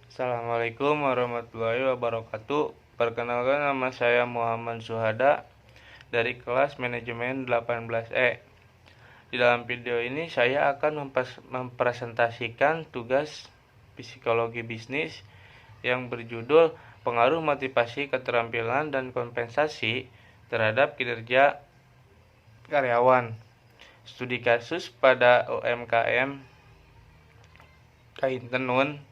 Assalamualaikum warahmatullahi wabarakatuh. Perkenalkan, nama saya Muhammad Suhada dari kelas manajemen 18E. Di dalam video ini saya akan mempresentasikan tugas psikologi bisnis yang berjudul pengaruh motivasi, keterampilan, dan kompensasi terhadap kinerja karyawan. Studi kasus pada UMKM Kain Tenun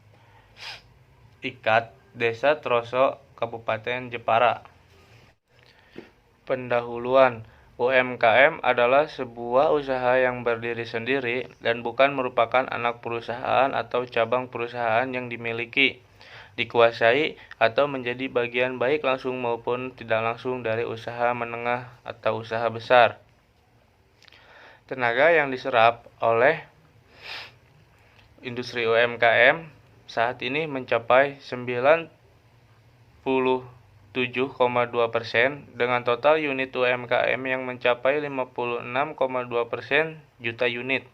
Ikat, Desa Troso, Kabupaten Jepara. Pendahuluan. UMKM adalah sebuah usaha yang berdiri sendiri dan bukan merupakan anak perusahaan atau cabang perusahaan yang dimiliki, dikuasai, atau menjadi bagian baik langsung maupun tidak langsung dari usaha menengah atau usaha besar. Tenaga yang diserap oleh industri UMKM saat ini mencapai 97,2% dengan total unit UMKM yang mencapai 56,2% juta unit.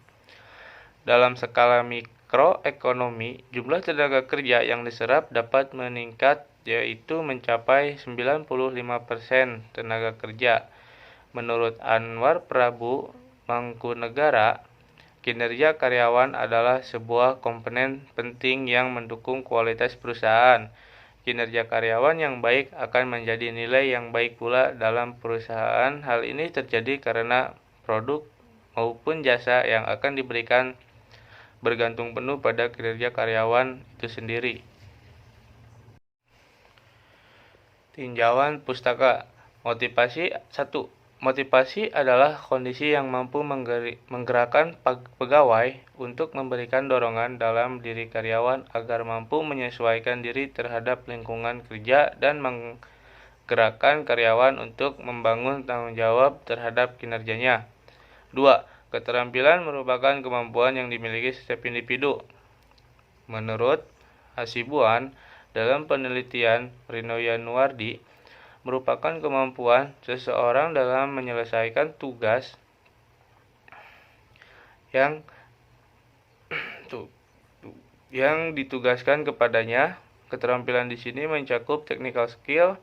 Dalam skala mikroekonomi, jumlah tenaga kerja yang diserap dapat meningkat, yaitu mencapai 95% tenaga kerja. Menurut Anwar Prabu Mangkunegara, kinerja karyawan adalah sebuah komponen penting yang mendukung kualitas perusahaan. Kinerja karyawan yang baik akan menjadi nilai yang baik pula dalam perusahaan. Hal ini terjadi karena produk maupun jasa yang akan diberikan bergantung penuh pada kinerja karyawan itu sendiri. Tinjauan pustaka. Motivasi 1. Motivasi adalah kondisi yang mampu menggerakkan pegawai untuk memberikan dorongan dalam diri karyawan agar mampu menyesuaikan diri terhadap lingkungan kerja dan menggerakkan karyawan untuk membangun tanggung jawab terhadap kinerjanya. 2. Keterampilan merupakan kemampuan yang dimiliki setiap individu. Menurut Hasibuan, dalam penelitian Rino Yanuardi, merupakan kemampuan seseorang dalam menyelesaikan tugas yang ditugaskan kepadanya. Keterampilan di sini mencakup technical skill,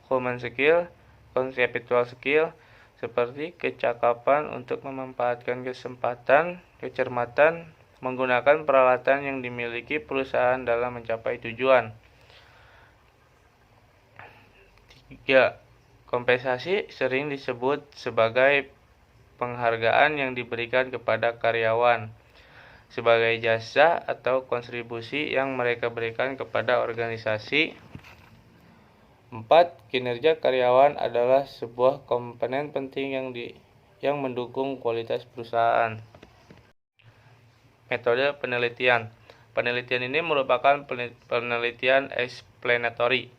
common skill, conceptual skill, seperti kecakapan untuk memanfaatkan kesempatan, kecermatan, menggunakan peralatan yang dimiliki perusahaan dalam mencapai tujuan. 3. Kompensasi sering disebut sebagai penghargaan yang diberikan kepada karyawan sebagai jasa atau kontribusi yang mereka berikan kepada organisasi. 4. Kinerja karyawan adalah sebuah komponen penting yang mendukung kualitas perusahaan. Metode penelitian. Penelitian ini merupakan penelitian explanatory,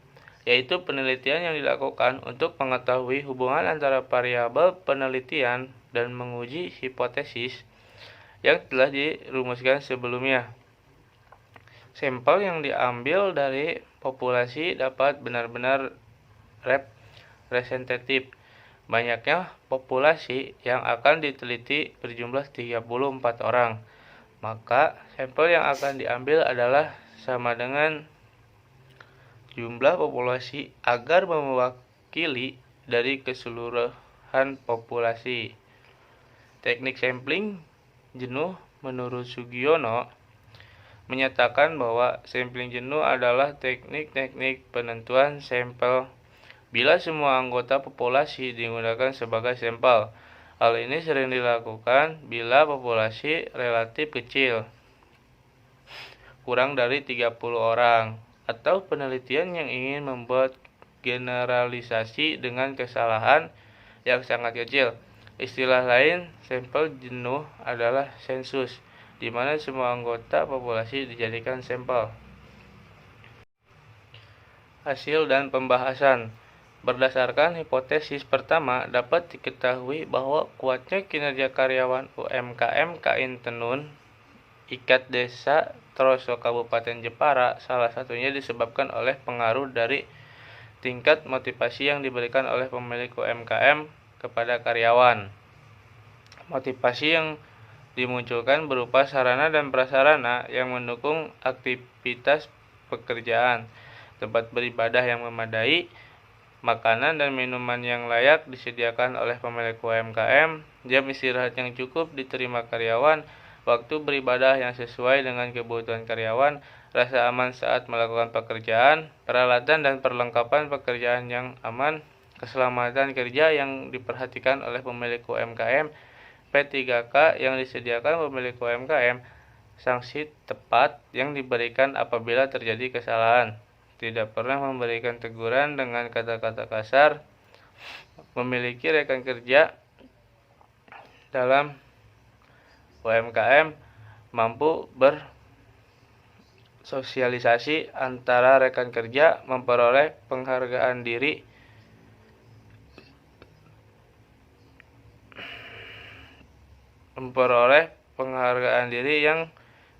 yaitu penelitian yang dilakukan untuk mengetahui hubungan antara variabel penelitian dan menguji hipotesis yang telah dirumuskan sebelumnya. Sampel yang diambil dari populasi dapat benar-benar representatif. Banyaknya populasi yang akan diteliti berjumlah 34 orang, maka sampel yang akan diambil adalah sama dengan jumlah populasi agar mewakili dari keseluruhan populasi. Teknik sampling jenuh menurut Sugiono menyatakan bahwa sampling jenuh adalah teknik penentuan sampel bila semua anggota populasi digunakan sebagai sampel. Hal ini sering dilakukan bila populasi relatif kecil, kurang dari 30 orang, atau penelitian yang ingin membuat generalisasi dengan kesalahan yang sangat kecil. Istilah lain sampel jenuh adalah sensus, di mana semua anggota populasi dijadikan sampel. Hasil dan pembahasan. Berdasarkan hipotesis pertama, dapat diketahui bahwa kuatnya kinerja karyawan UMKM Kain Tenun Ikat Desa Troso Kabupaten Jepara salah satunya disebabkan oleh pengaruh dari tingkat motivasi yang diberikan oleh pemilik UMKM kepada karyawan. Motivasi yang dimunculkan berupa sarana dan prasarana yang mendukung aktivitas pekerjaan, tempat beribadah yang memadai, makanan dan minuman yang layak disediakan oleh pemilik UMKM, jam istirahat yang cukup diterima karyawan, waktu beribadah yang sesuai dengan kebutuhan karyawan, rasa aman saat melakukan pekerjaan, peralatan dan perlengkapan pekerjaan yang aman, keselamatan kerja yang diperhatikan oleh pemilik UMKM, P3K yang disediakan pemilik UMKM, sanksi tepat yang diberikan apabila terjadi kesalahan, tidak pernah memberikan teguran dengan kata-kata kasar, memiliki rekan kerja dalam UMKM, mampu bersosialisasi antara rekan kerja, memperoleh penghargaan diri yang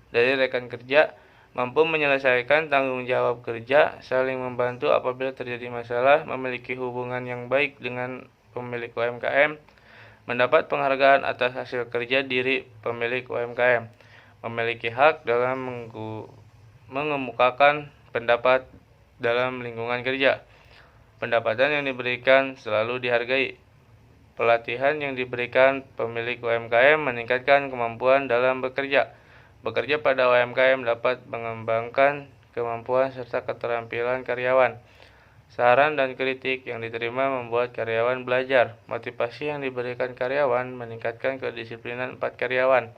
dari rekan kerja, mampu menyelesaikan tanggung jawab kerja, saling membantu apabila terjadi masalah, memiliki hubungan yang baik dengan pemilik UMKM, mendapat penghargaan atas hasil kerja diri pemilik UMKM, memiliki hak dalam mengemukakan pendapat dalam lingkungan kerja, pendapatan yang diberikan selalu dihargai, pelatihan yang diberikan pemilik UMKM meningkatkan kemampuan dalam bekerja. Bekerja pada UMKM dapat mengembangkan kemampuan serta keterampilan karyawan. Saran dan kritik yang diterima membuat karyawan belajar. Motivasi yang diberikan karyawan meningkatkan kedisiplinan 4 karyawan.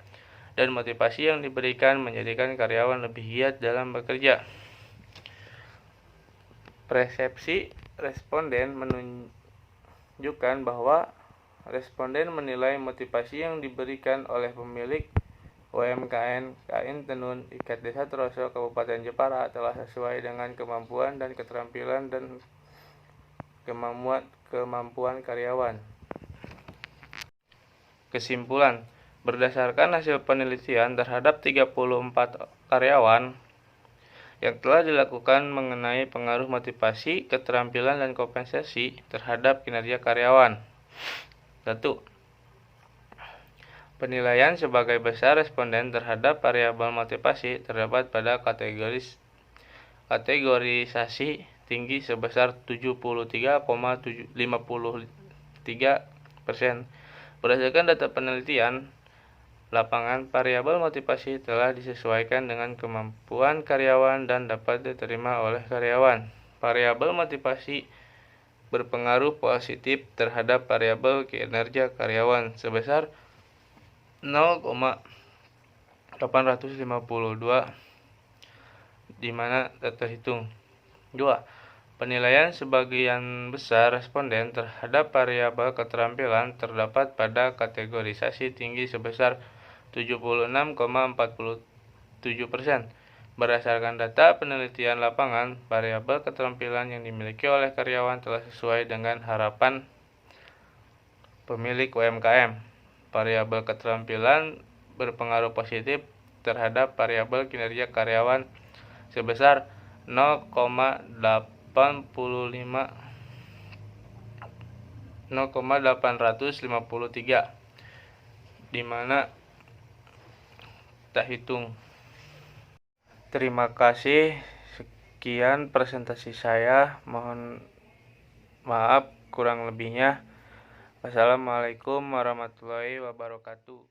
Dan motivasi yang diberikan menjadikan karyawan lebih giat dalam bekerja. Persepsi responden menunjukkan bahwa responden menilai motivasi yang diberikan oleh pemilik UMKM Kain Tenun Ikat Desa Troso Kabupaten Jepara telah sesuai dengan kemampuan dan keterampilan dan kemampuan karyawan. Kesimpulan, berdasarkan hasil penelitian terhadap 34 karyawan yang telah dilakukan mengenai pengaruh motivasi, keterampilan, dan kompensasi terhadap kinerja karyawan. 1. Penilaian sebagai besar responden terhadap variabel motivasi terdapat pada kategorisasi tinggi sebesar 73,53%. Berdasarkan data penelitian lapangan, variabel motivasi telah disesuaikan dengan kemampuan karyawan dan dapat diterima oleh karyawan. Variabel motivasi berpengaruh positif terhadap variabel kinerja karyawan sebesar 0,852 di mana terhitung. 2. Penilaian sebagian besar responden terhadap variabel keterampilan terdapat pada kategorisasi tinggi sebesar 76,47%. Berdasarkan data penelitian lapangan, variabel keterampilan yang dimiliki oleh karyawan telah sesuai dengan harapan pemilik UMKM. Variabel keterampilan berpengaruh positif terhadap variabel kinerja karyawan sebesar 0,853 di mana tak hitung. Terima kasih, sekian presentasi saya, mohon maaf kurang lebihnya. Wassalamualaikum warahmatullahi wabarakatuh.